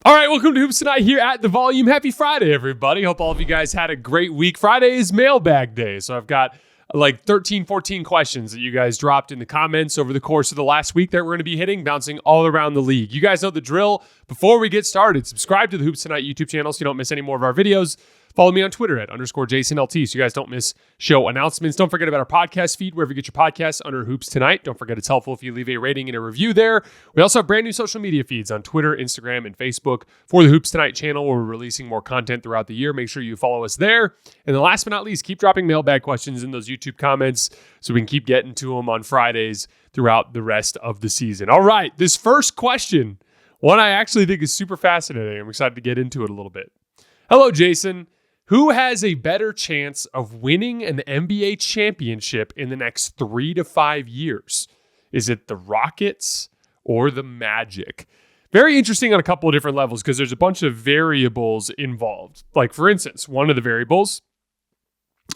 All right, welcome to Hoops Tonight here at The Volume. Happy Friday, everybody. Hope all of you guys had a great week. Friday is Mailbag Day, so I've got like 13, 14 questions that you guys dropped in the comments over the course of the last week that we're going to be hitting, bouncing all around the league. You guys know the drill. Before we get started, subscribe to the Hoops Tonight YouTube channel so you don't miss any more of our videos. Follow me on Twitter at _JasonLT so you guys don't miss show announcements. Don't forget about our podcast feed, wherever you get your podcasts under Hoops Tonight. Don't forget it's helpful if you leave a rating and a review there. We also have brand new social media feeds on Twitter, Instagram, and Facebook for the Hoops Tonight channel, where we're releasing more content throughout the year. Make sure you follow us there. And then last but not least, keep dropping mailbag questions in those YouTube comments so we can keep getting to them on Fridays throughout the rest of the season. All right, this first question, one I actually think is super fascinating. I'm excited to get into it a little bit. Hello, Jason. Who has a better chance of winning an NBA championship in the next 3 to 5 years? Is it the Rockets or the Magic? Very interesting on a couple of different levels because there's a bunch of variables involved. Like, for instance, one of the variables,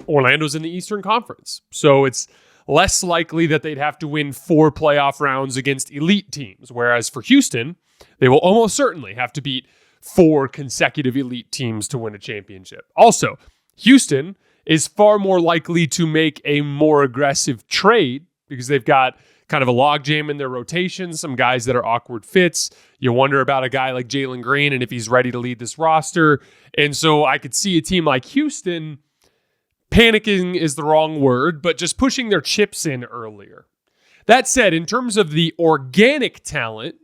Orlando's in the Eastern Conference. So it's less likely that they'd have to win 4 playoff rounds against elite teams. Whereas for Houston, they will almost certainly have to beat 4 consecutive elite teams to win a championship. Also, Houston is far more likely to make a more aggressive trade because they've got kind of a logjam in their rotation, some guys that are awkward fits. You wonder about a guy like Jalen Green and if he's ready to lead this roster. And so I could see a team like Houston, panicking is the wrong word, but just pushing their chips in earlier. That said, in terms of the organic talent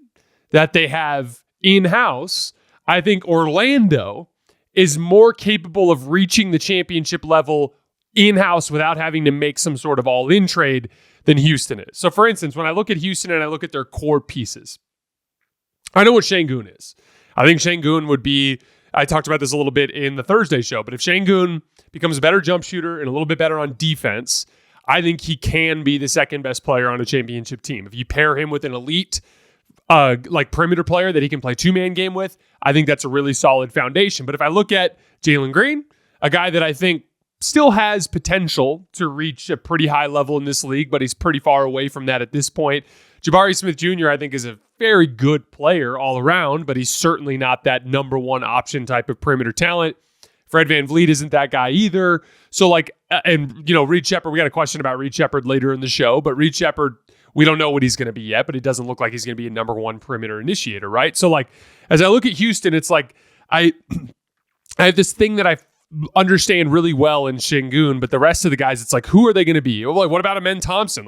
that they have in-house, I think Orlando is more capable of reaching the championship level in-house without having to make some sort of all-in trade than Houston is. So, for instance, when I look at Houston and I look at their core pieces, I know what Şengün is. I think Şengün would be, I talked about this a little bit in the Thursday show, but if Şengün becomes a better jump shooter and a little bit better on defense, I think he can be the second best player on a championship team. If you pair him with an elite like perimeter player that he can play 2-man game with, I think that's a really solid foundation. But if I look at Jalen Green, a guy that I think still has potential to reach a pretty high level in this league, but he's pretty far away from that at this point. Jabari Smith Jr., I think, is a very good player all around, but he's certainly not that number one option type of perimeter talent. Fred VanVleet isn't that guy either. So Reed Sheppard, we got a question about Reed Sheppard later in the show, but Reed Sheppard, we don't know what he's going to be yet, but it doesn't look like he's going to be a number one perimeter initiator, right? So, as I look at Houston, it's like I have this thing that I understand really well in Şengün, but the rest of the guys, it's like, who are they going to be? Like, what about Amen Thompson?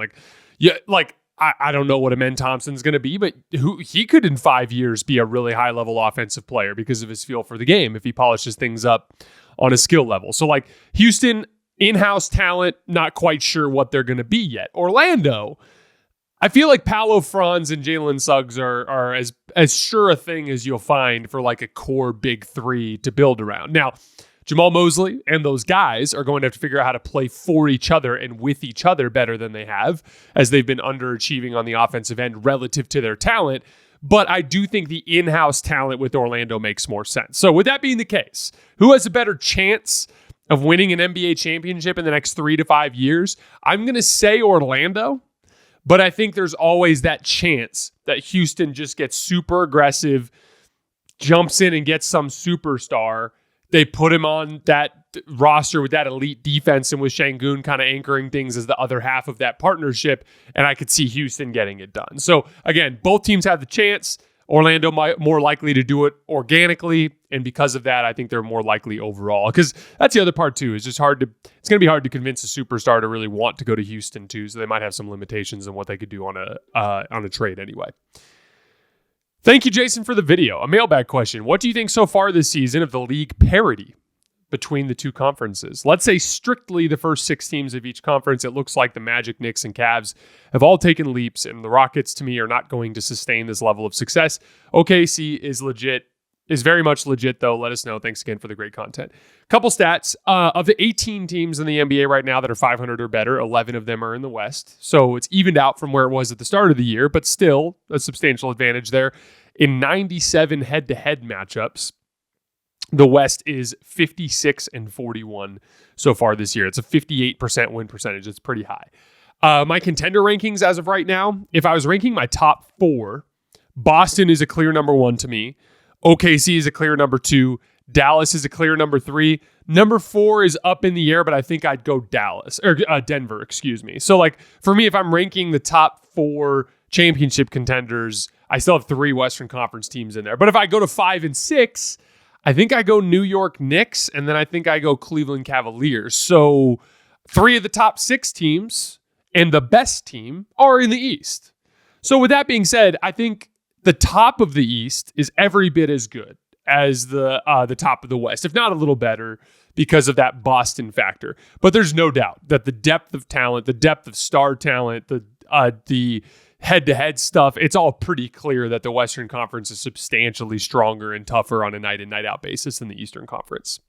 I don't know what Amen Thompson's going to be, but he could in 5 years be a really high-level offensive player because of his feel for the game if he polishes things up on a skill level. So, Houston, in-house talent, not quite sure what they're going to be yet. Orlando, I feel like Paolo Franz and Jalen Suggs are as sure a thing as you'll find for a core big three to build around. Now, Jamal Mosley and those guys are going to have to figure out how to play for each other and with each other better than they have, as they've been underachieving on the offensive end relative to their talent. But I do think the in-house talent with Orlando makes more sense. So with that being the case, who has a better chance of winning an NBA championship in the next 3 to 5 years? I'm going to say Orlando. But I think there's always that chance that Houston just gets super aggressive, jumps in and gets some superstar. They put him on that roster with that elite defense and with Şengün kind of anchoring things as the other half of that partnership. And I could see Houston getting it done. So again, both teams have the chance. Orlando more likely to do it organically, and because of that, I think they're more likely overall. Because that's the other part too. It's going to be hard to convince a superstar to really want to go to Houston too. So they might have some limitations on what they could do on a trade anyway. Thank you, Jason, for the video. A mailbag question: what do you think so far this season of the league parity between the two conferences? Let's say strictly the first 6 teams of each conference. It looks like the Magic, Knicks, and Cavs have all taken leaps, and the Rockets, to me, are not going to sustain this level of success. OKC is very much legit, though. Let us know. Thanks again for the great content. Couple stats. Of the 18 teams in the NBA right now that are 500 or better, 11 of them are in the West. So it's evened out from where it was at the start of the year, but still a substantial advantage there. In 97 head-to-head matchups, the West is 56-41 so far this year. It's a 58% win percentage. It's pretty high. My contender rankings as of right now, if I was ranking my top 4, Boston is a clear number 1 to me. OKC is a clear number 2. Dallas is a clear number 3. Number 4 is up in the air, but I think I'd go Denver, excuse me. So like for me, if I'm ranking the top 4 championship contenders, I still have 3 Western Conference teams in there. But if I go to 5 and 6, I think I go New York Knicks, and then I think I go Cleveland Cavaliers. So 3 of the top 6 teams and the best team are in the East. So with that being said, I think the top of the East is every bit as good as the top of the West, if not a little better, because of that Boston factor. But there's no doubt that the depth of talent, the depth of star talent, the head-to-head stuff, it's all pretty clear that the Western Conference is substantially stronger and tougher on a night in, night out basis than the Eastern Conference.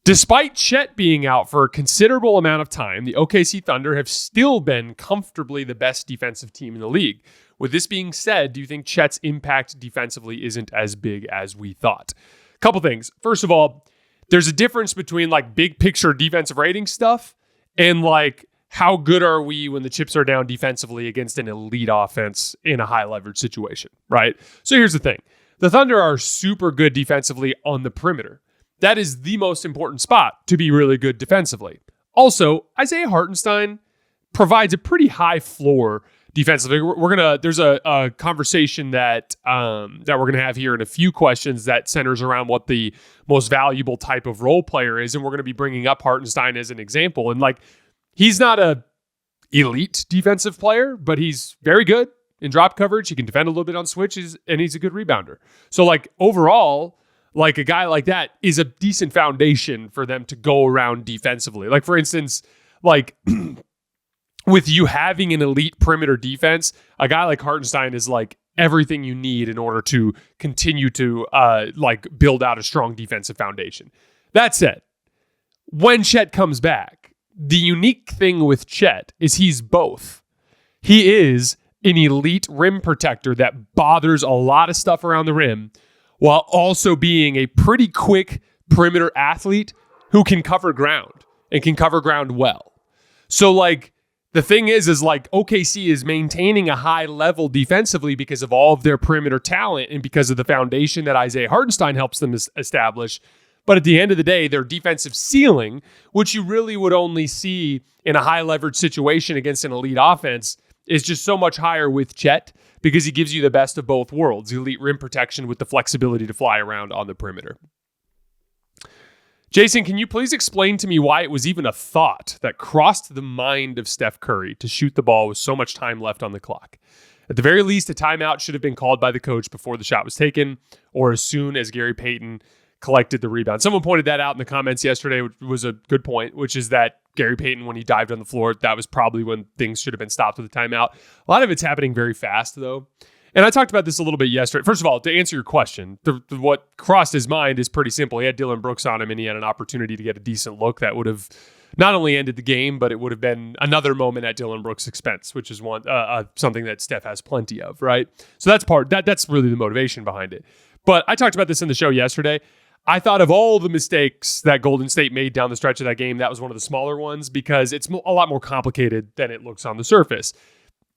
Despite Chet being out for a considerable amount of time, the OKC Thunder have still been comfortably the best defensive team in the league. With this being said, do you think Chet's impact defensively isn't as big as we thought? Couple things. First of all, there's a difference between like big picture defensive rating stuff and like how good are we when the chips are down defensively against an elite offense in a high leverage situation, right? So here's the thing. The Thunder are super good defensively on the perimeter. That is the most important spot to be really good defensively. Also, Isaiah Hartenstein provides a pretty high floor defensively. There's a conversation that we're gonna have here in a few questions that centers around what the most valuable type of role player is, and we're gonna be bringing up Hartenstein as an example. And like, he's not a elite defensive player, but he's very good in drop coverage. He can defend a little bit on switches, and he's a good rebounder. So like overall, like a guy like that is a decent foundation for them to go around defensively. Like for instance, like with you having an elite perimeter defense, a guy like Hartenstein is like everything you need in order to continue to like build out a strong defensive foundation. That said, when Chet comes back, the unique thing with Chet is he's both. He is an elite rim protector that bothers a lot of stuff around the rim, while also being a pretty quick perimeter athlete who can cover ground and can cover ground well. So like the thing is like OKC is maintaining a high level defensively because of all of their perimeter talent and because of the foundation that Isaiah Hartenstein helps them establish. But at the end of the day, their defensive ceiling, which you really would only see in a high leverage situation against an elite offense, is just so much higher with Chet because he gives you the best of both worlds, elite rim protection with the flexibility to fly around on the perimeter. Jason, can you please explain to me why it was even a thought that crossed the mind of Steph Curry to shoot the ball with so much time left on the clock? At the very least, a timeout should have been called by the coach before the shot was taken or as soon as Gary Payton collected the rebound. Someone pointed that out in the comments yesterday, which was a good point, which is that Gary Payton, when he dived on the floor, that was probably when things should have been stopped with a timeout. A lot of it's happening very fast, though. And I talked about this a little bit yesterday. First of all, to answer your question, what crossed his mind is pretty simple. He had Dylan Brooks on him, and he had an opportunity to get a decent look that would have not only ended the game, but it would have been another moment at Dylan Brooks' expense, which is something that Steph has plenty of, right? So that's really the motivation behind it. But I talked about this in the show yesterday. I thought of all the mistakes that Golden State made down the stretch of that game, that was one of the smaller ones because it's a lot more complicated than it looks on the surface.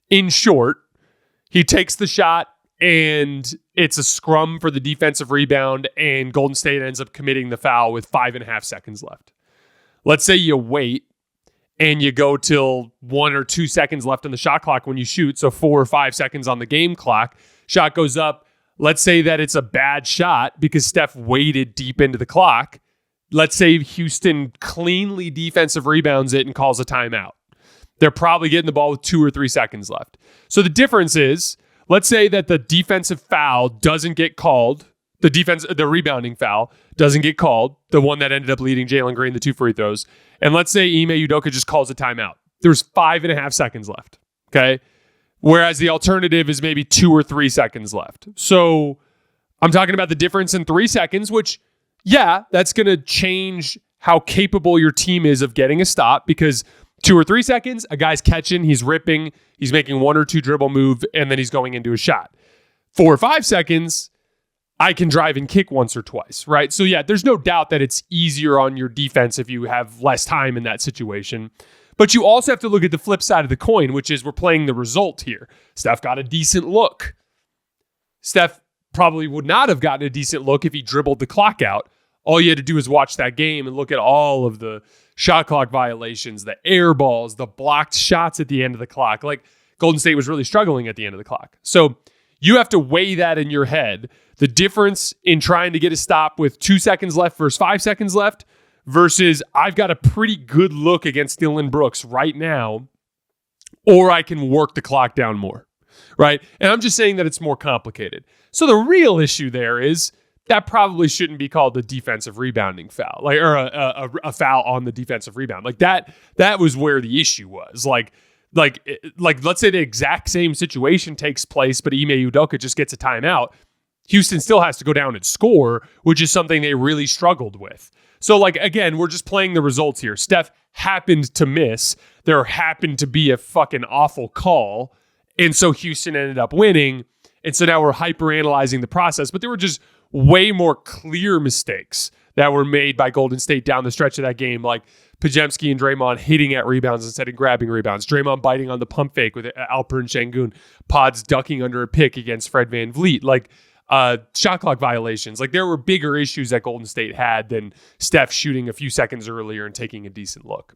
In short, he takes the shot and it's a scrum for the defensive rebound and Golden State ends up committing the foul with 5.5 seconds left. Let's say you wait and you go till 1 or 2 seconds left on the shot clock when you shoot, so 4 or 5 seconds on the game clock. Shot goes up. Let's say that it's a bad shot because Steph waited deep into the clock. Let's say Houston cleanly defensive rebounds it and calls a timeout. They're probably getting the ball with 2 or 3 seconds left. So the difference is, let's say that the defensive foul doesn't get called. The rebounding foul doesn't get called. The one that ended up leading Jalen Green the 2 free throws. And let's say Ime Udoka just calls a timeout. There's 5.5 seconds left. Okay. Whereas the alternative is maybe 2 or 3 seconds left. So I'm talking about the difference in 3 seconds, which, yeah, that's going to change how capable your team is of getting a stop because 2 or 3 seconds, a guy's catching, he's ripping, he's making 1 or 2 dribble move, and then he's going into a shot. 4 or 5 seconds, I can drive and kick once or twice, right? So yeah, there's no doubt that it's easier on your defense if you have less time in that situation. But you also have to look at the flip side of the coin, which is we're playing the result here. Steph got a decent look. Steph probably would not have gotten a decent look if he dribbled the clock out. All you had to do is watch that game and look at all of the shot clock violations, the air balls, the blocked shots at the end of the clock. Like, Golden State was really struggling at the end of the clock. So you have to weigh that in your head. The difference in trying to get a stop with 2 seconds left versus 5 seconds left versus I've got a pretty good look against Dillon Brooks right now, or I can work the clock down more, right? And I'm just saying that it's more complicated. So the real issue there is that probably shouldn't be called a defensive rebounding foul, like, or a foul on the defensive rebound. Like that was where the issue was. Like let's say the exact same situation takes place, but Ime Udoka just gets a timeout. Houston still has to go down and score, which is something they really struggled with. So, like, again, we're just playing the results here. Steph happened to miss. There happened to be a fucking awful call. And so Houston ended up winning. And so now we're hyper-analyzing the process. But there were just way more clear mistakes that were made by Golden State down the stretch of that game, like Podziemski and Draymond hitting at rebounds instead of grabbing rebounds, Draymond biting on the pump fake with Alperen Şengün, Pods ducking under a pick against Fred VanVleet, like shot clock violations. Like, there were bigger issues that Golden State had than Steph shooting a few seconds earlier and taking a decent look.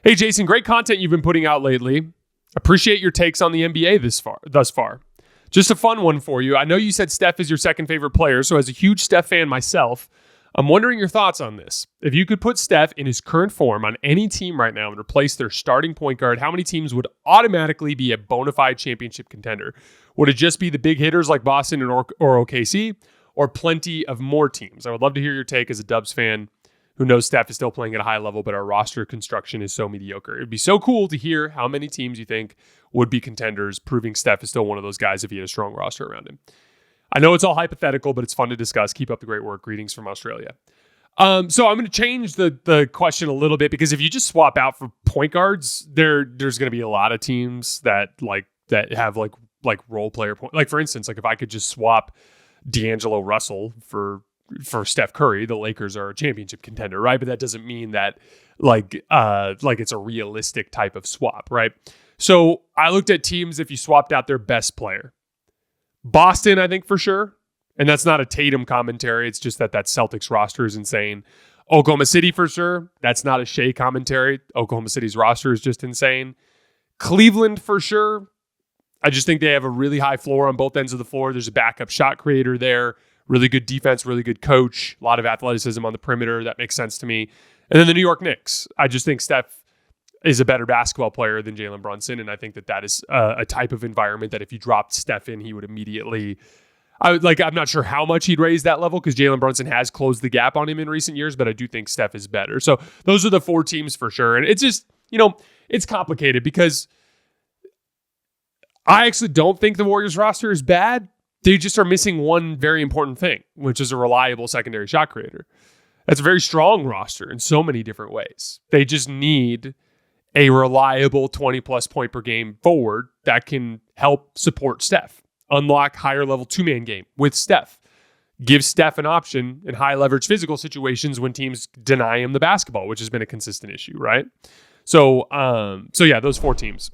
Hey, Jason, great content you've been putting out lately. Appreciate your takes on the NBA thus far. Just a fun one for you. I know you said Steph is your second favorite player, so as a huge Steph fan myself, I'm wondering your thoughts on this. If you could put Steph in his current form on any team right now and replace their starting point guard, how many teams would automatically be a bona fide championship contender? Would it just be the big hitters like Boston or OKC, or plenty of more teams? I would love to hear your take as a Dubs fan who knows Steph is still playing at a high level, but our roster construction is so mediocre. It'd be so cool to hear how many teams you think would be contenders, proving Steph is still one of those guys if he had a strong roster around him. I know it's all hypothetical, but it's fun to discuss. Keep up the great work. Greetings from Australia. So I'm going to change the question a little bit, because if you just swap out for point guards, there's going to be a lot of teams that have role player point. Like, for instance, like if I could just swap D'Angelo Russell for Steph Curry, the Lakers are a championship contender, right? But that doesn't mean that like it's a realistic type of swap, right? So I looked at teams if you swapped out their best player. Boston, I think for sure. And that's not a Tatum commentary. It's just that Celtics roster is insane. Oklahoma City for sure. That's not a Shea commentary. Oklahoma City's roster is just insane. Cleveland for sure. I just think they have a really high floor on both ends of the floor. There's a backup shot creator there. Really good defense, really good coach. A lot of athleticism on the perimeter. That makes sense to me. And then the New York Knicks. I just think Steph is a better basketball player than Jalen Brunson. And I think that is a type of environment that if you dropped Steph in, he would immediately... I'm not sure how much he'd raise that level, because Jalen Brunson has closed the gap on him in recent years, but I do think Steph is better. So those are the four teams for sure. And it's just, it's complicated, because I actually don't think the Warriors roster is bad. They just are missing one very important thing, which is a reliable secondary shot creator. That's a very strong roster in so many different ways. They just need a reliable 20-plus point per game forward that can help support Steph. Unlock higher level two-man game with Steph. Give Steph an option in high leverage physical situations when teams deny him the basketball, which has been a consistent issue, right? So yeah, those four teams.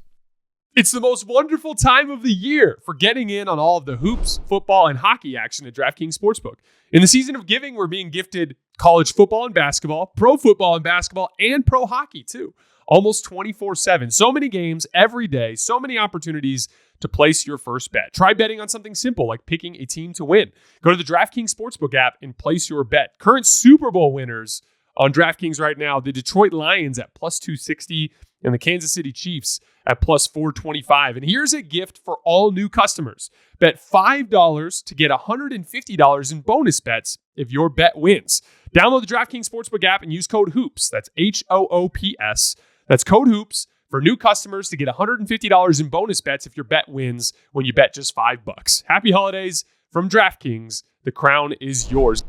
It's the most wonderful time of the year for getting in on all of the hoops, football, and hockey action at DraftKings Sportsbook. In the season of giving, we're being gifted college football and basketball, pro football and basketball, and pro hockey too. Almost 24/7. So many games every day, so many opportunities to place your first bet. Try betting on something simple like picking a team to win. Go to the DraftKings Sportsbook app and place your bet. Current Super Bowl winners on DraftKings right now, the Detroit Lions at plus 260 and the Kansas City Chiefs at plus 425. And here's a gift for all new customers. Bet $5 to get $150 in bonus bets if your bet wins. Download the DraftKings Sportsbook app and use code HOOPS. That's HOOPS. That's code HOOPS for new customers to get $150 in bonus bets if your bet wins when you bet just $5. Happy holidays from DraftKings. The crown is yours.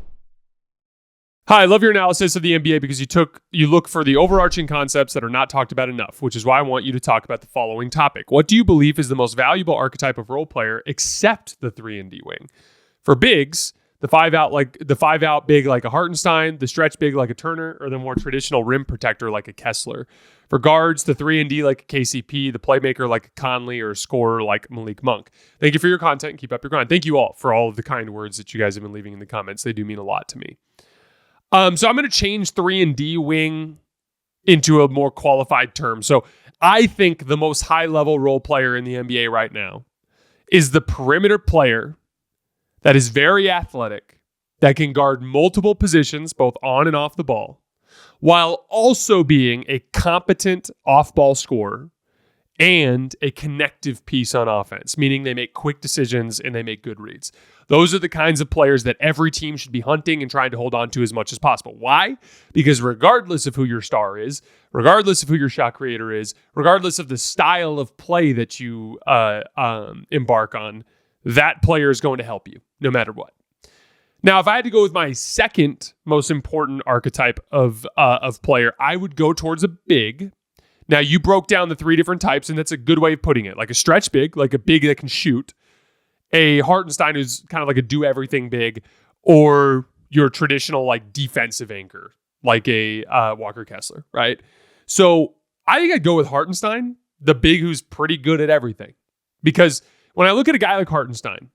Hi, I love your analysis of the NBA because you look for the overarching concepts that are not talked about enough, which is why I want you to talk about the following topic. What do you believe is the most valuable archetype of role player except the 3-and-D wing? For bigs, The five out big like a Hartenstein, the stretch big like a Turner, or the more traditional rim protector like a Kessler. For guards, the 3-and-D like a KCP, the playmaker like a Conley, or a scorer like Malik Monk. Thank you for your content. Keep up your grind. Thank you all for all of the kind words that you guys have been leaving in the comments. They do mean a lot to me. So I'm going to change 3-and-D wing into a more qualified term. So I think the most high-level role player in the NBA right now is the perimeter player that is very athletic, that can guard multiple positions, both on and off the ball, while also being a competent off-ball scorer and a connective piece on offense, meaning they make quick decisions and they make good reads. Those are the kinds of players that every team should be hunting and trying to hold on to as much as possible. Why? Because regardless of who your star is, regardless of who your shot creator is, regardless of the style of play that you embark on, that player is going to help you no matter what. Now, if I had to go with my second most important archetype of player, I would go towards a big. Now, you broke down the three different types, and that's a good way of putting it. Like a stretch big, like a big that can shoot. A Hartenstein who's kind of like a do-everything big, or your traditional like defensive anchor, like a Walker Kessler, right? So I think I'd go with Hartenstein, the big who's pretty good at everything. Because when I look at a guy like Hartenstein,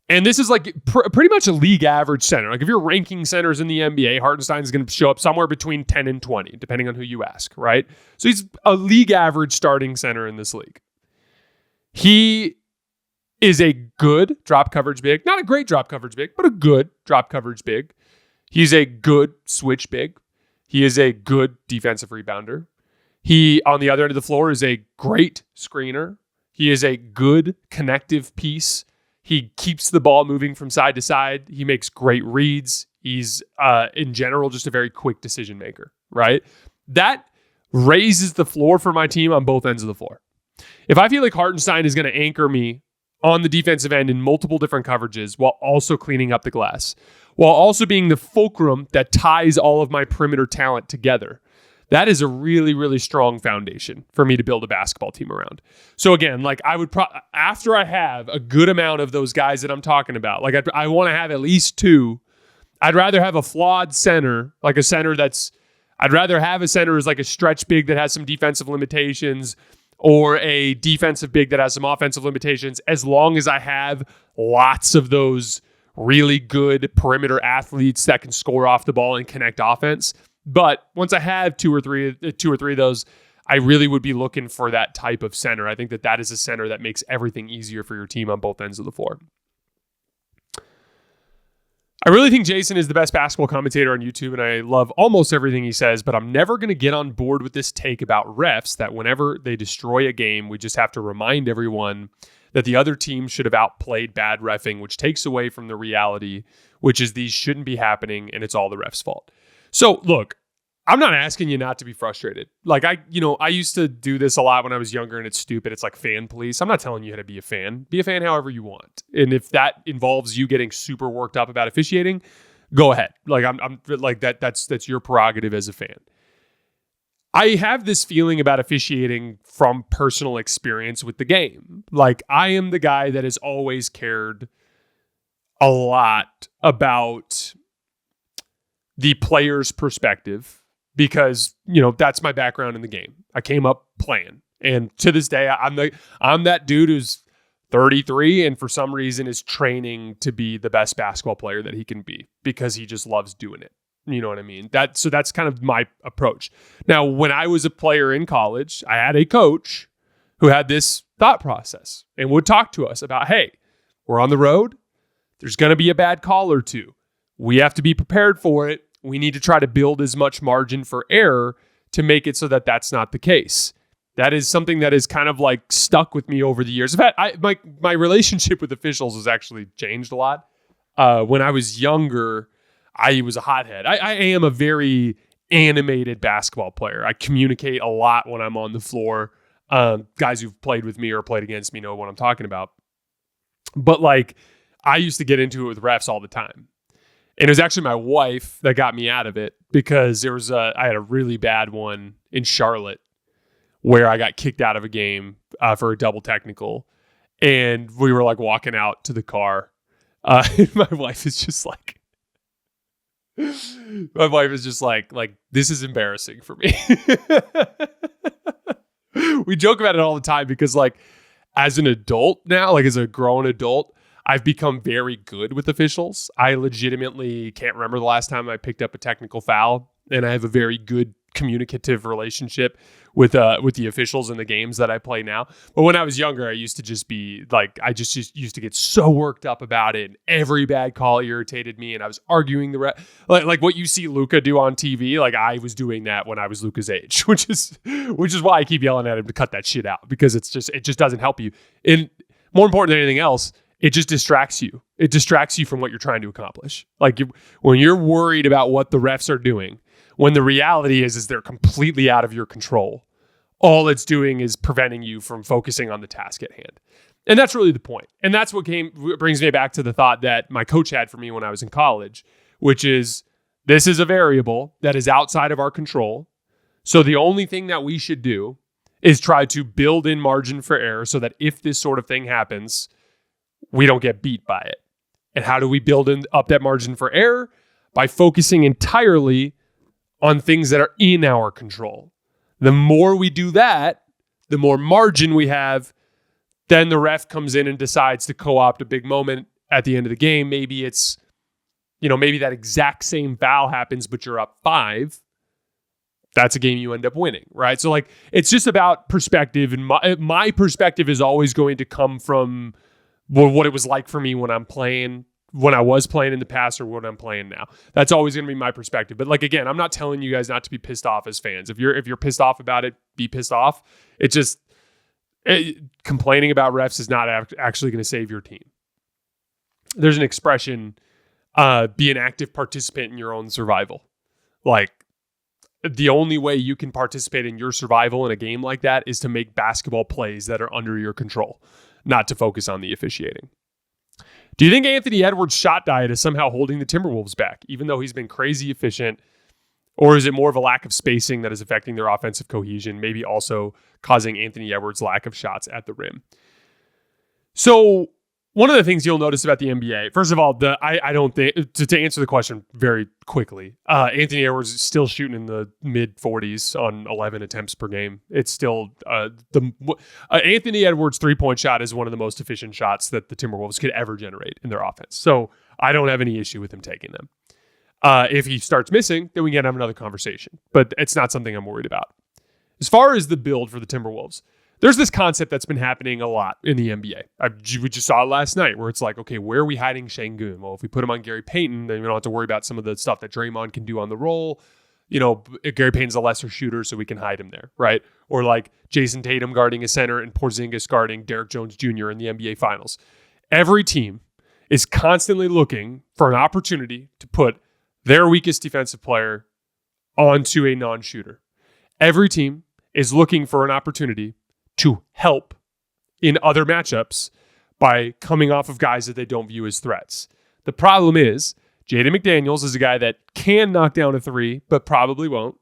and this is like pretty much a league average center. Like if you're ranking centers in the NBA, Hartenstein is going to show up somewhere between 10 and 20, depending on who you ask, right? So he's a league average starting center in this league. He is a good drop coverage big. Not a great drop coverage big, but a good drop coverage big. He's a good switch big. He is a good defensive rebounder. He, on the other end of the floor, is a great screener. He is a good connective piece. He keeps the ball moving from side to side. He makes great reads. He's, in general, just a very quick decision maker, right? That raises the floor for my team on both ends of the floor. If I feel like Hartenstein is going to anchor me on the defensive end in multiple different coverages while also cleaning up the glass, while also being the fulcrum that ties all of my perimeter talent together, that is a really, really strong foundation for me to build a basketball team around. So again, like I would, after I have a good amount of those guys that I'm talking about, like I want to have at least two. I'd rather have a flawed center, like a center I'd rather have a center as like a stretch big that has some defensive limitations, or a defensive big that has some offensive limitations, as long as I have lots of those really good perimeter athletes that can score off the ball and connect offense. But once I have two or three of those, I really would be looking for that type of center. I think that is a center that makes everything easier for your team on both ends of the floor. I really think Jason is the best basketball commentator on YouTube, and I love almost everything he says, but I'm never going to get on board with this take about refs that whenever they destroy a game, we just have to remind everyone that the other team should have outplayed bad reffing, which takes away from the reality, which is these shouldn't be happening, and it's all the ref's fault. So, look, I'm not asking you not to be frustrated. Like, I used to do this a lot when I was younger, and it's stupid. It's like fan police. I'm not telling you how to be a fan. Be a fan however you want. And if that involves you getting super worked up about officiating, go ahead. Like, I'm like that's your prerogative as a fan. I have this feeling about officiating from personal experience with the game. Like, I am the guy that has always cared a lot about the player's perspective, because, that's my background in the game. I came up playing. And to this day, I'm that dude who's 33 and for some reason is training to be the best basketball player that he can be because he just loves doing it. You know what I mean? So that's kind of my approach. Now, when I was a player in college, I had a coach who had this thought process and would talk to us about, hey, we're on the road. There's going to be a bad call or two. We have to be prepared for it. We need to try to build as much margin for error to make it so that that's not the case. That is something that is kind of like stuck with me over the years. In fact, my relationship with officials has actually changed a lot. When I was younger, I was a hothead. I am a very animated basketball player. I communicate a lot when I'm on the floor. Guys who've played with me or played against me know what I'm talking about. But like, I used to get into it with refs all the time. And it was actually my wife that got me out of it, because I had a really bad one in Charlotte where I got kicked out of a game for a double technical. And we were like walking out to the car My wife is just like, this is embarrassing for me. We joke about it all the time because like as an adult now, like as a grown adult, I've become very good with officials. I legitimately can't remember the last time I picked up a technical foul, and I have a very good communicative relationship with the officials in the games that I play now. But when I was younger, I used to just be like, I just used to get so worked up about it, and every bad call irritated me, and I was arguing like what you see Luka do on TV. Like I was doing that when I was Luka's age, which is why I keep yelling at him to cut that shit out, because it just doesn't help you. And more important than anything else, it just distracts you. It distracts you from what you're trying to accomplish. Like when you're worried about what the refs are doing, when the reality is they're completely out of your control, all it's doing is preventing you from focusing on the task at hand. And that's really the point. And that's what brings me back to the thought that my coach had for me when I was in college, which is this is a variable that is outside of our control. So the only thing that we should do is try to build in margin for error so that if this sort of thing happens, we don't get beat by it. And how do we build up that margin for error? By focusing entirely on things that are in our control. The more we do that, the more margin we have. Then the ref comes in and decides to co-opt a big moment at the end of the game. Maybe it's, maybe that exact same foul happens, but you're up 5. That's a game you end up winning, right? So like, it's just about perspective. And my perspective is always going to come from what it was like for me when I was playing in the past or what I'm playing now. That's always going to be my perspective. But like, again, I'm not telling you guys not to be pissed off as fans. If you're pissed off about it, be pissed off. Complaining about refs is not actually going to save your team. There's an expression, be an active participant in your own survival. Like the only way you can participate in your survival in a game like that is to make basketball plays that are under your control, not to focus on the officiating. Do you think Anthony Edwards' shot diet is somehow holding the Timberwolves back, even though he's been crazy efficient? Or is it more of a lack of spacing that is affecting their offensive cohesion, maybe also causing Anthony Edwards' lack of shots at the rim? So one of the things you'll notice about the NBA, first of all, I don't think, to answer the question very quickly, Anthony Edwards is still shooting in the mid 40s on 11 attempts per game. It's still Anthony Edwards' 3-point shot is one of the most efficient shots that the Timberwolves could ever generate in their offense. So I don't have any issue with him taking them. If he starts missing, then we can have another conversation, but it's not something I'm worried about. As far as the build for the Timberwolves, there's this concept that's been happening a lot in the NBA. We just saw it last night where it's like, okay, where are we hiding Şengün? Well, if we put him on Gary Payton, then we don't have to worry about some of the stuff that Draymond can do on the roll. Gary Payton's a lesser shooter, so we can hide him there, right? Or like Jason Tatum guarding a center and Porzingis guarding Derrick Jones Jr. in the NBA Finals. Every team is constantly looking for an opportunity to put their weakest defensive player onto a non-shooter. Every team is looking for an opportunity to help in other matchups by coming off of guys that they don't view as threats. The problem is Jaden McDaniels is a guy that can knock down a 3, but probably won't.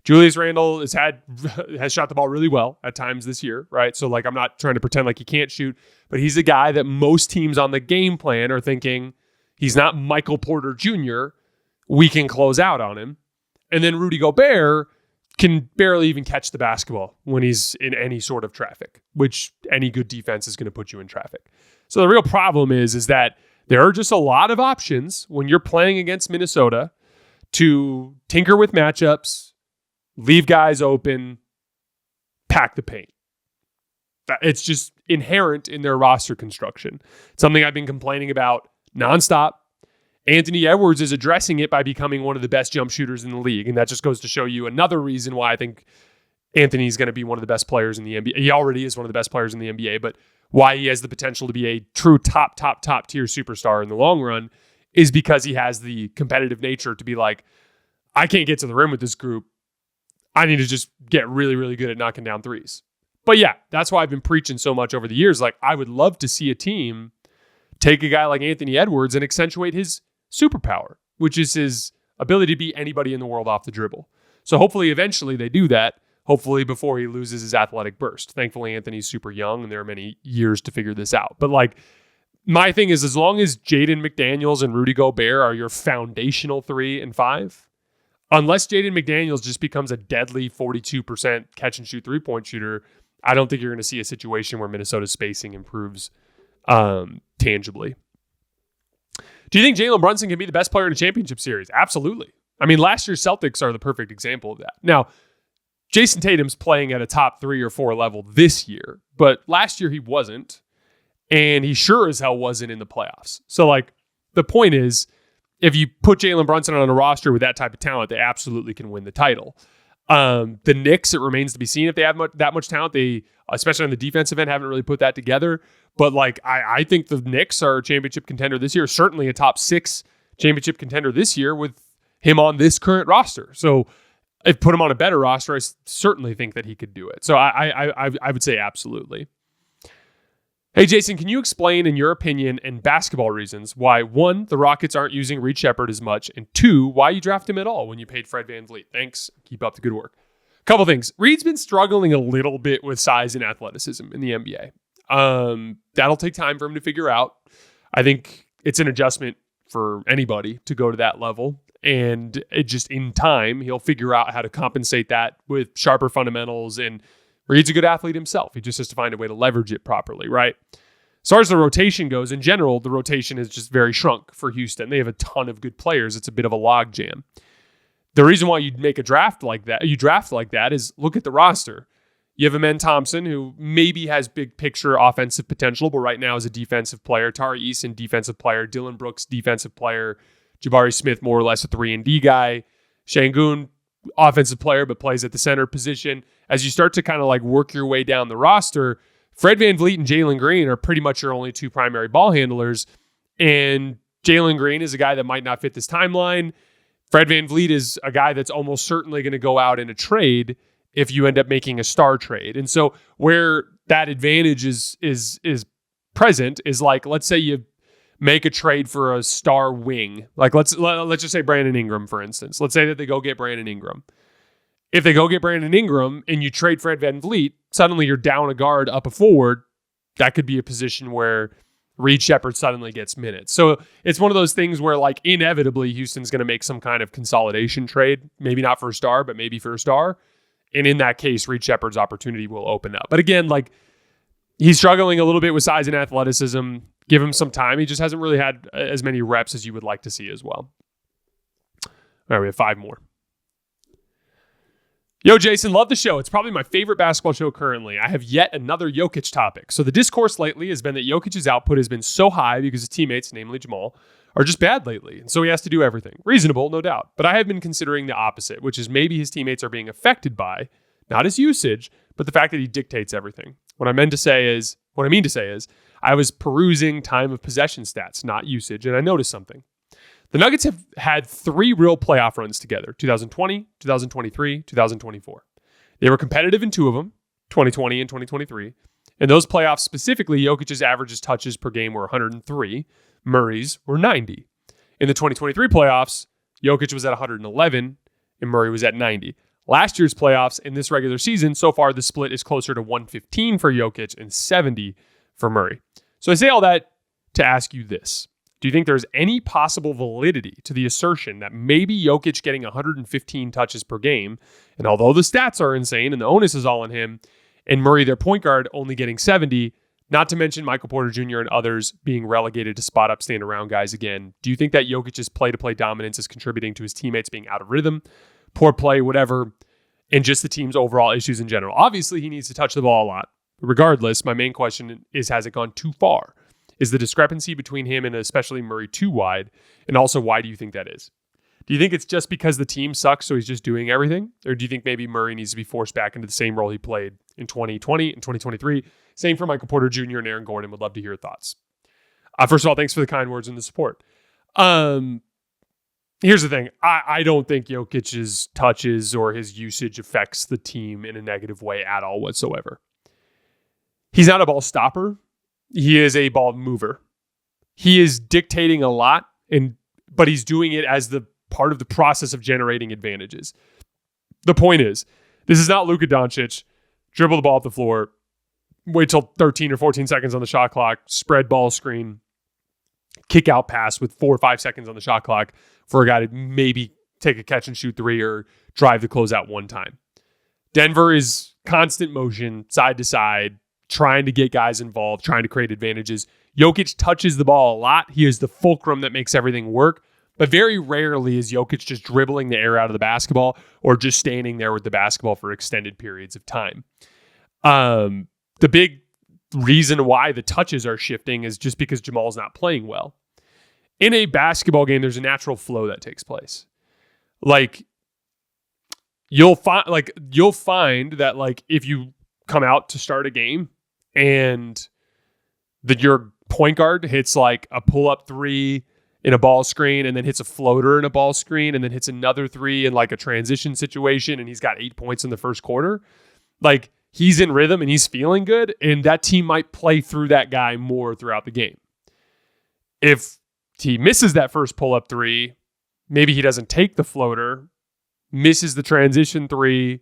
Julius Randle has shot the ball really well at times this year, right? So like, I'm not trying to pretend like he can't shoot, but he's a guy that most teams on the game plan are thinking he's not Michael Porter Jr. We can close out on him. And then Rudy Gobert can barely even catch the basketball when he's in any sort of traffic, which any good defense is going to put you in traffic. So the real problem is that there are just a lot of options when you're playing against Minnesota to tinker with matchups, leave guys open, pack the paint. It's just inherent in their roster construction. It's something I've been complaining about nonstop. Anthony Edwards is addressing it by becoming one of the best jump shooters in the league. And that just goes to show you another reason why I think Anthony's going to be one of the best players in the NBA. He already is one of the best players in the NBA, but why he has the potential to be a true top tier superstar in the long run is because he has the competitive nature to be like, I can't get to the rim with this group. I need to just get really, really good at knocking down threes. But yeah, that's why I've been preaching so much over the years. Like, I would love to see a team take a guy like Anthony Edwards and accentuate his superpower, which is his ability to beat anybody in the world off the dribble. So hopefully eventually they do that, hopefully before he loses his athletic burst. Thankfully, Anthony's super young and there are many years to figure this out. But like, My thing is, as long as Jaden McDaniels and Rudy Gobert are your foundational 3 and 5, unless Jaden McDaniels just becomes a deadly 42% catch and shoot 3-point shooter, I don't think you're going to see a situation where Minnesota's spacing improves tangibly. Do you think Jalen Brunson can be the best player in a championship series? Absolutely. I mean, last year's Celtics are the perfect example of that. Now, Jason Tatum's playing at a top 3 or 4 level this year, but last year he wasn't, and he sure as hell wasn't in the playoffs. So, like, the point is, if you put Jalen Brunson on a roster with that type of talent, they absolutely can win the title. The Knicks, it remains to be seen if they have that much talent. They, especially on the defensive end, haven't really put that together. But like, I think the Knicks are a championship contender this year, certainly a top 6 championship contender this year with him on this current roster. So if put him on a better roster, I certainly think that he could do it. So I would say absolutely. Hey, Jason, can you explain, in your opinion and basketball reasons, why, 1, the Rockets aren't using Reed Sheppard as much, and 2, why you draft him at all when you paid Fred VanVleet? Thanks. Keep up the good work. Couple things. Reed's been struggling a little bit with size and athleticism in the NBA. That'll take time for him to figure out. I think it's an adjustment for anybody to go to that level. And it just, in time, he'll figure out how to compensate that with sharper fundamentals. And Reed's a good athlete himself. He just has to find a way to leverage it properly, right? As far as the rotation goes, in general, the rotation is just very shrunk for Houston. They have a ton of good players. It's a bit of a logjam. The reason why you draft like that is look at the roster. You have Amen Thompson, who maybe has big picture offensive potential, but right now is a defensive player. Tari Eason, defensive player. Dylan Brooks, defensive player. Jabari Smith, more or less a 3-and-D guy. Şengün, offensive player, but plays at the center position. As you start to kind of like work your way down the roster, Fred VanVleet and Jalen Green are pretty much your only 2 primary ball handlers. And Jalen Green is a guy that might not fit this timeline. Fred VanVleet is a guy that's almost certainly going to go out in a trade if you end up making a star trade. And so where that advantage is present is, like, let's say you make a trade for a star wing. Like let's just say Brandon Ingram, for instance. Let's say that they go get Brandon Ingram. If they go get Brandon Ingram and you trade Fred VanVleet, suddenly you're down a guard, up a forward. That could be a position where Reed Sheppard suddenly gets minutes. So it's one of those things where, like, inevitably Houston's going to make some kind of consolidation trade. Maybe not for a star, but maybe for a star. And in that case, Reed Sheppard's opportunity will open up. But again, like, he's struggling a little bit with size and athleticism. Give him some time. He just hasn't really had as many reps as you would like to see as well. All right, we have 5 more. Yo, Jason, love the show. It's probably my favorite basketball show currently. I have yet another Jokic topic. So the discourse lately has been that Jokic's output has been so high because his teammates, namely Jamal, are just bad lately. And so he has to do everything. Reasonable, no doubt. But I have been considering the opposite, which is maybe his teammates are being affected by, not his usage, but the fact that he dictates everything. What I mean to say is, I was perusing time of possession stats, not usage, and I noticed something. The Nuggets have had 3 real playoff runs together, 2020, 2023, 2024. They were competitive in 2 of them, 2020 and 2023. In those playoffs specifically, Jokic's averages touches per game were 103. Murray's were 90. In the 2023 playoffs, Jokic was at 111 and Murray was at 90. Last year's playoffs, in this regular season, so far the split is closer to 115 for Jokic and 70 for Murray. So I say all that to ask you this. Do you think there's any possible validity to the assertion that maybe Jokic getting 115 touches per game, and although the stats are insane and the onus is all on him, and Murray, their point guard, only getting 70, not to mention Michael Porter Jr. and others being relegated to spot-up, stand-around guys again, do you think that Jokic's play-to-play dominance is contributing to his teammates being out of rhythm, poor play, whatever, and just the team's overall issues in general? Obviously, he needs to touch the ball a lot. Regardless, my main question is, has it gone too far? Is the discrepancy between him and especially Murray too wide? And also, why do you think that is? Do you think it's just because the team sucks, so he's just doing everything? Or do you think maybe Murray needs to be forced back into the same role he played in 2020 and 2023? Same for Michael Porter Jr. and Aaron Gordon. Would love to hear your thoughts. First of all, thanks for the kind words and the support. Here's the thing. I don't think Jokic's touches or his usage affects the team in a negative way at all whatsoever. He's not a ball stopper. He is a ball mover. He is dictating a lot, but he's doing it as the part of the process of generating advantages. The point is, this is not Luka Doncic. Dribble the ball up the floor, wait till 13 or 14 seconds on the shot clock, spread ball screen, kick out pass with 4 or 5 seconds on the shot clock for a guy to maybe take a catch and shoot three or drive the closeout one time. Denver is constant motion, side to side, trying to get guys involved, trying to create advantages. Jokic touches the ball a lot. He is the fulcrum that makes everything work. But very rarely is Jokic just dribbling the air out of the basketball or just standing there with the basketball for extended periods of time. The big reason why the touches are shifting is just because Jamal's not playing well. In a basketball game, there's a natural flow that takes place. Like you'll find that like if you come out to start a game and your point guard hits like a pull-up three in a ball screen and then hits a floater in a ball screen and then hits another three in like a transition situation and he's got 8 points in the first quarter, like he's in rhythm and he's feeling good, and that team might play through that guy more throughout the game. If he misses that first pull-up three, maybe he doesn't take the floater, misses the transition three,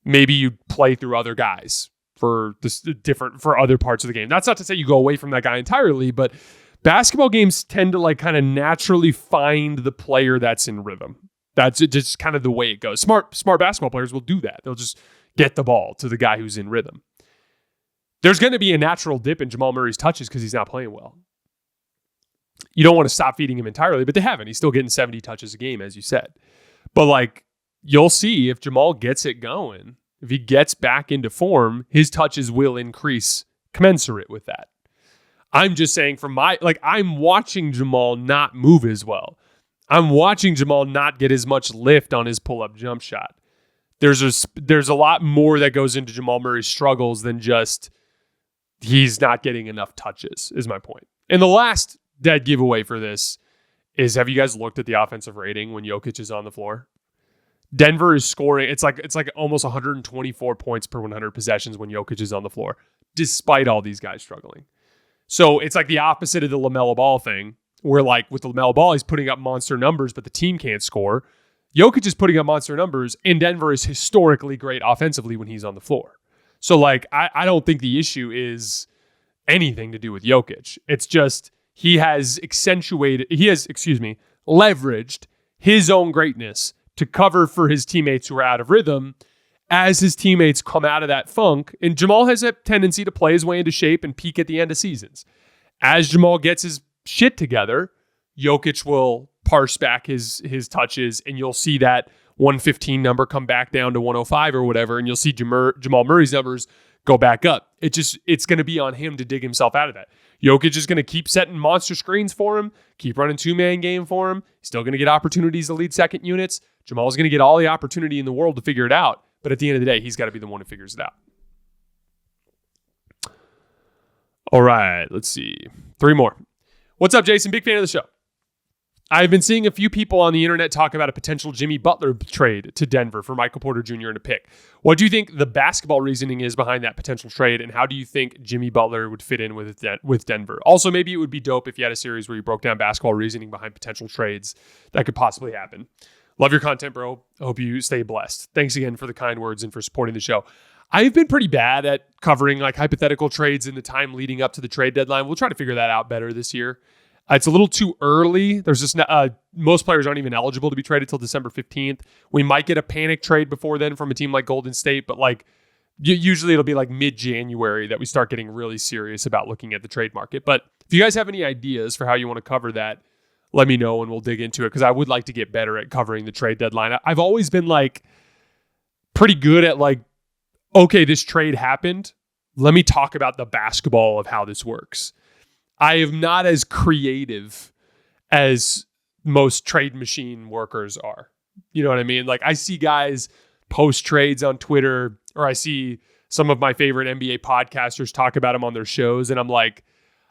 maybe you play through other guys for other parts of the game. That's not to say you go away from that guy entirely, but basketball games tend to like kind of naturally find the player that's in rhythm. That's just kind of the way it goes. Smart basketball players will do that. They'll just get the ball to the guy who's in rhythm. There's going to be a natural dip in Jamal Murray's touches because he's not playing well. You don't want to stop feeding him entirely, but they haven't. He's still getting 70 touches a game, as you said. But like, you'll see if Jamal gets it going, if he gets back into form, his touches will increase commensurate with that. I'm just saying I'm watching Jamal not move as well. I'm watching Jamal not get as much lift on his pull-up jump shot. There's a lot more that goes into Jamal Murray's struggles than just he's not getting enough touches, is my point. And the last dead giveaway for this is, have you guys looked at the offensive rating when Jokic is on the floor? Denver is scoring. It's like almost 124 points per 100 possessions when Jokic is on the floor, despite all these guys struggling. So it's like the opposite of the LaMelo Ball thing, where like with the LaMelo Ball, he's putting up monster numbers, but the team can't score. Jokic is putting up monster numbers, and Denver is historically great offensively when he's on the floor. So like, I don't think the issue is anything to do with Jokic. It's just he has leveraged his own greatness to cover for his teammates who are out of rhythm as his teammates come out of that funk. And Jamal has a tendency to play his way into shape and peak at the end of seasons. As Jamal gets his shit together, Jokic will parse back his touches, and you'll see that 115 number come back down to 105 or whatever, and you'll see Jamal Murray's numbers go back up. It's going to be on him to dig himself out of that. Jokic is going to keep setting monster screens for him, keep running two-man game for him. He's still going to get opportunities to lead second units. Jamal's going to get all the opportunity in the world to figure it out, but at the end of the day, he's got to be the one who figures it out. All right, let's see. 3 more. What's up, Jason? Big fan of the show. I've been seeing a few people on the internet talk about a potential Jimmy Butler trade to Denver for Michael Porter Jr. and a pick. What do you think the basketball reasoning is behind that potential trade, and how do you think Jimmy Butler would fit in with Denver? Also, maybe it would be dope if you had a series where you broke down basketball reasoning behind potential trades that could possibly happen. Love your content, bro. I hope you stay blessed. Thanks again for the kind words and for supporting the show. I've been pretty bad at covering like hypothetical trades in the time leading up to the trade deadline. We'll try to figure that out better this year. It's a little too early. There's just most players aren't even eligible to be traded till December 15th. We might get a panic trade before then from a team like Golden State, but like usually it'll be like mid-January that we start getting really serious about looking at the trade market. But if you guys have any ideas for how you want to cover that, let me know and we'll dig into it, because I would like to get better at covering the trade deadline. I've always been like pretty good at like, okay, this trade happened. Let me talk about the basketball of how this works. I am not as creative as most trade machine workers are. You know what I mean? Like I see guys post trades on Twitter, or I see some of my favorite NBA podcasters talk about them on their shows. And I'm like,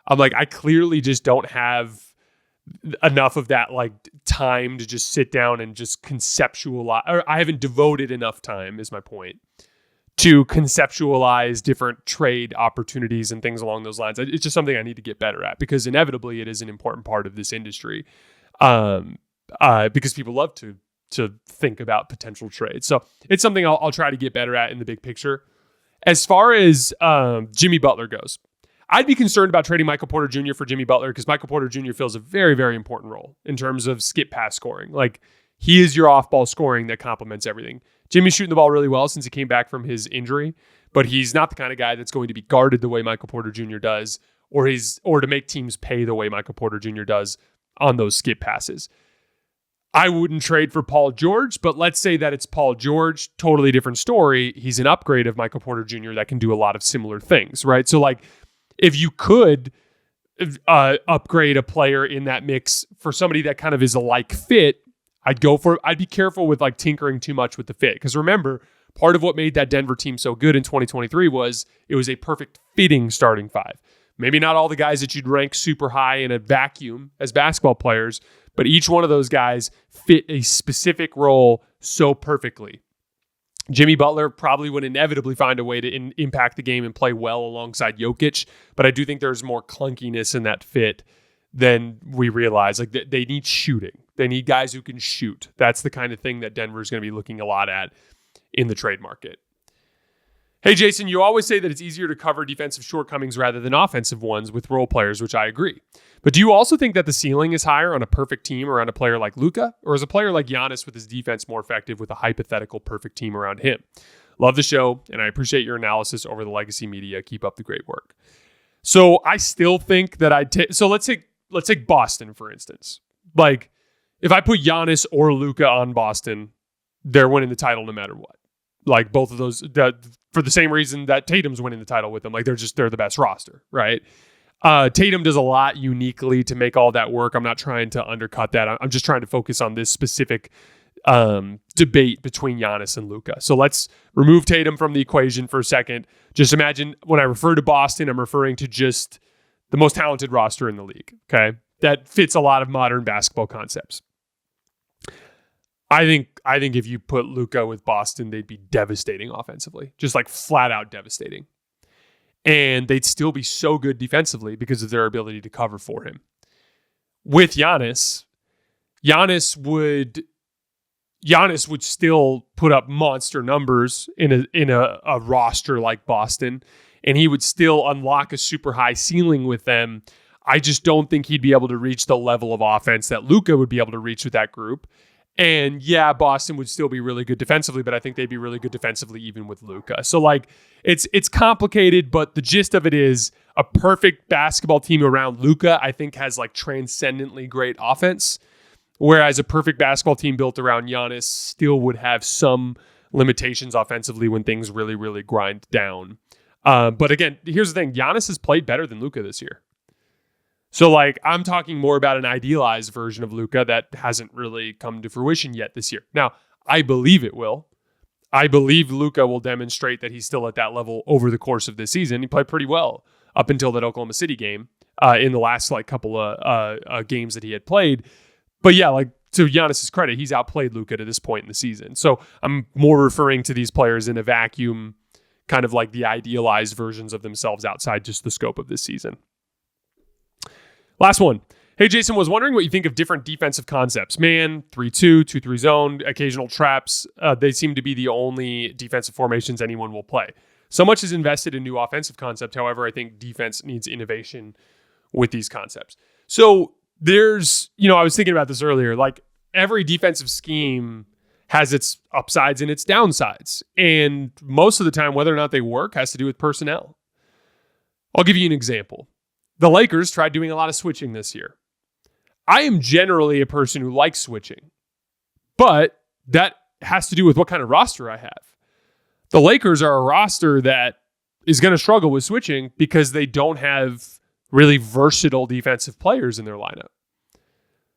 I clearly just don't have enough of that like time to just sit down and just conceptualize, or I haven't devoted enough time, is my point, to conceptualize different trade opportunities and things along those lines. It's just something I need to get better at, because inevitably it is an important part of this industry, because people love to think about potential trades. So it's something I'll try to get better at in the big picture. As far as Jimmy Butler goes, I'd be concerned about trading Michael Porter Jr. for Jimmy Butler because Michael Porter Jr. fills a very, very important role in terms of skip pass scoring. Like, he is your off-ball scoring that complements everything. Jimmy's shooting the ball really well since he came back from his injury, but he's not the kind of guy that's going to be guarded the way Michael Porter Jr. does, or to make teams pay the way Michael Porter Jr. does on those skip passes. I wouldn't trade for Paul George, but let's say that it's Paul George, totally different story. He's an upgrade of Michael Porter Jr. that can do a lot of similar things, right? So like, if you could upgrade a player in that mix for somebody that kind of is a like fit, I'd be careful with like tinkering too much with the fit. Because remember, part of what made that Denver team so good in 2023 was it was a perfect fitting starting five. Maybe not all the guys that you'd rank super high in a vacuum as basketball players, but each one of those guys fit a specific role so perfectly. Jimmy Butler probably would inevitably find a way to impact the game and play well alongside Jokic, but I do think there's more clunkiness in that fit than we realize. Like, they need shooting. They need guys who can shoot. That's the kind of thing that Denver is going to be looking a lot at in the trade market. Hey, Jason, you always say that it's easier to cover defensive shortcomings rather than offensive ones with role players, which I agree. But do you also think that the ceiling is higher on a perfect team around a player like Luka, or is a player like Giannis with his defense more effective with a hypothetical perfect team around him? Love the show, and I appreciate your analysis over the legacy media. Keep up the great work. So I still think that let's take Boston, for instance. Like, if I put Giannis or Luka on Boston, they're winning the title no matter what. Like, both of those, for the same reason that Tatum's winning the title with them. Like, they're the best roster, right? Tatum does a lot uniquely to make all that work. I'm not trying to undercut that. I'm just trying to focus on this specific debate between Giannis and Luka. So let's remove Tatum from the equation for a second. Just imagine when I refer to Boston, I'm referring to just the most talented roster in the league, okay? That fits a lot of modern basketball concepts. I think if you put Luka with Boston, they'd be devastating offensively, just like flat out devastating. And they'd still be so good defensively because of their ability to cover for him. With Giannis would still put up monster numbers in a roster like Boston, and he would still unlock a super high ceiling with them. I just don't think he'd be able to reach the level of offense that Luka would be able to reach with that group. And yeah, Boston would still be really good defensively, but I think they'd be really good defensively even with Luka. So like, it's complicated, but the gist of it is a perfect basketball team around Luka, I think, has like transcendently great offense, whereas a perfect basketball team built around Giannis still would have some limitations offensively when things really, really grind down. But again, here's the thing. Giannis has played better than Luka this year. So, like, I'm talking more about an idealized version of Luka that hasn't really come to fruition yet this year. Now, I believe it will. I believe Luka will demonstrate that he's still at that level over the course of this season. He played pretty well up until that Oklahoma City game in the last, like, couple of games that he had played. But yeah, like, to Giannis' credit, he's outplayed Luka to this point in the season. So I'm more referring to these players in a vacuum, kind of like the idealized versions of themselves outside just the scope of this season. Last one. Hey, Jason, was wondering what you think of different defensive concepts. Man, 3-2, 2-3 zone, occasional traps. They seem to be the only defensive formations anyone will play. So much is invested in new offensive concept. However, I think defense needs innovation with these concepts. So there's, I was thinking about this earlier, like every defensive scheme has its upsides and its downsides. And most of the time, whether or not they work has to do with personnel. I'll give you an example. The Lakers tried doing a lot of switching this year. I am generally a person who likes switching, but that has to do with what kind of roster I have. The Lakers are a roster that is going to struggle with switching because they don't have really versatile defensive players in their lineup.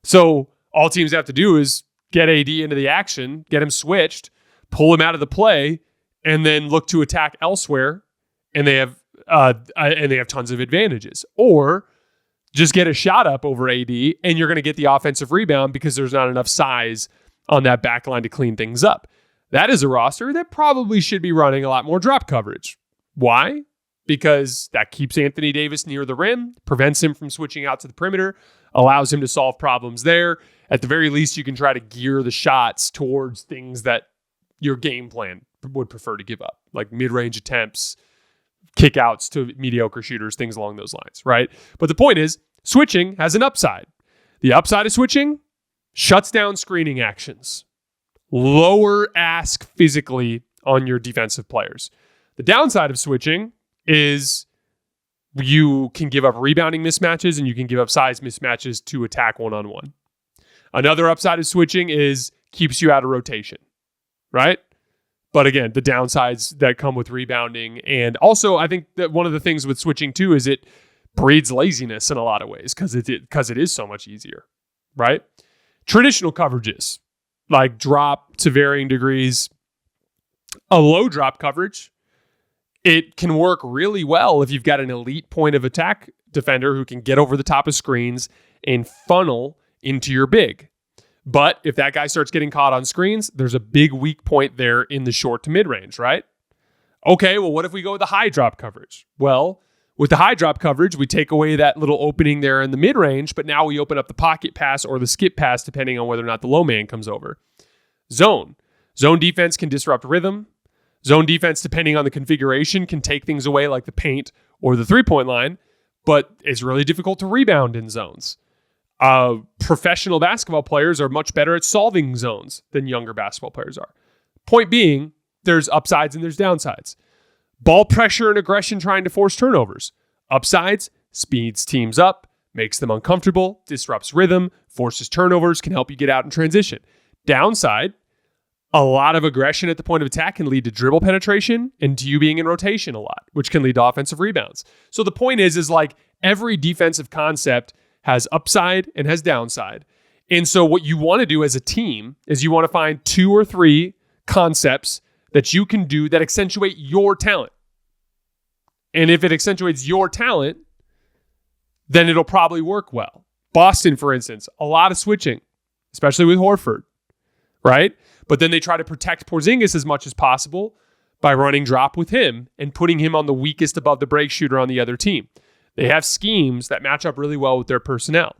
So all teams have to do is get AD into the action, get him switched, pull him out of the play, and then look to attack elsewhere, and they have tons of advantages. Or just get a shot up over AD, and you're going to get the offensive rebound because there's not enough size on that back line to clean things up. That is a roster that probably should be running a lot more drop coverage. Why? Because that keeps Anthony Davis near the rim, prevents him from switching out to the perimeter, allows him to solve problems there. At the very least, you can try to gear the shots towards things that your game plan would prefer to give up, like mid-range attempts, kickouts to mediocre shooters, things along those lines, right? But the point is, switching has an upside. The upside of switching shuts down screening actions. Lower ask physically on your defensive players. The downside of switching is you can give up rebounding mismatches and you can give up size mismatches to attack one-on-one. Another upside of switching is keeps you out of rotation, right? But again, the downsides that come with rebounding. And also, I think that one of the things with switching too is it breeds laziness in a lot of ways because it is so much easier, right? Traditional coverages, like drop to varying degrees, a low drop coverage, it can work really well if you've got an elite point of attack defender who can get over the top of screens and funnel into your big. But if that guy starts getting caught on screens, there's a big weak point there in the short to mid-range, right? Okay, well, what if we go with the high drop coverage? Well, with the high drop coverage, we take away that little opening there in the mid-range, but now we open up the pocket pass or the skip pass, depending on whether or not the low man comes over. Zone. Zone defense can disrupt rhythm. Zone defense, depending on the configuration, can take things away like the paint or the three-point line, but it's really difficult to rebound in zones. Professional basketball players are much better at solving zones than younger basketball players are. Point being, there's upsides and there's downsides. Ball pressure and aggression trying to force turnovers. Upsides, speeds teams up, makes them uncomfortable, disrupts rhythm, forces turnovers, can help you get out in transition. Downside, a lot of aggression at the point of attack can lead to dribble penetration and to you being in rotation a lot, which can lead to offensive rebounds. So the point is like every defensive concept has upside and has downside. And so what you want to do as a team is you want to find 2 or 3 concepts that you can do that accentuate your talent. And if it accentuates your talent, then it'll probably work well. Boston, for instance, a lot of switching, especially with Horford, right? But then they try to protect Porzingis as much as possible by running drop with him and putting him on the weakest above the break shooter on the other team. They have schemes that match up really well with their personnel.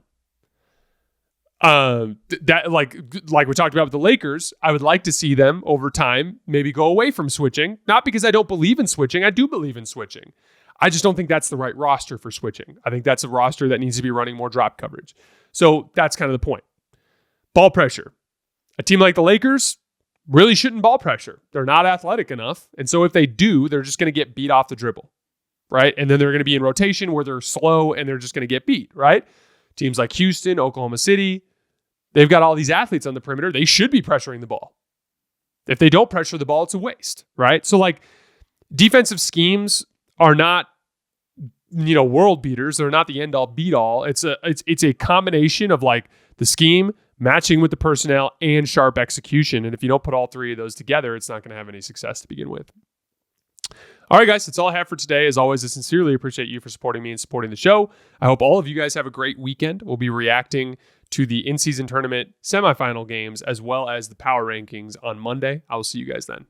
That like we talked about with the Lakers, I would like to see them over time maybe go away from switching. Not because I don't believe in switching. I do believe in switching. I just don't think that's the right roster for switching. I think that's a roster that needs to be running more drop coverage. So that's kind of the point. Ball pressure. A team like the Lakers really shouldn't ball pressure. They're not athletic enough. And so if they do, they're just going to get beat off the dribble. Right? And then they're going to be in rotation where they're slow and they're just going to get beat, right? Teams like Houston, Oklahoma City, they've got all these athletes on the perimeter. They should be pressuring the ball. If they don't pressure the ball, it's a waste, right? So like defensive schemes are not, world beaters. They're not the end all beat all. It's a combination of like the scheme matching with the personnel and sharp execution. And if you don't put all 3 of those together, it's not going to have any success to begin with. All right, guys, that's all I have for today. As always, I sincerely appreciate you for supporting me and supporting the show. I hope all of you guys have a great weekend. We'll be reacting to the in-season tournament semifinal games as well as the power rankings on Monday. I will see you guys then.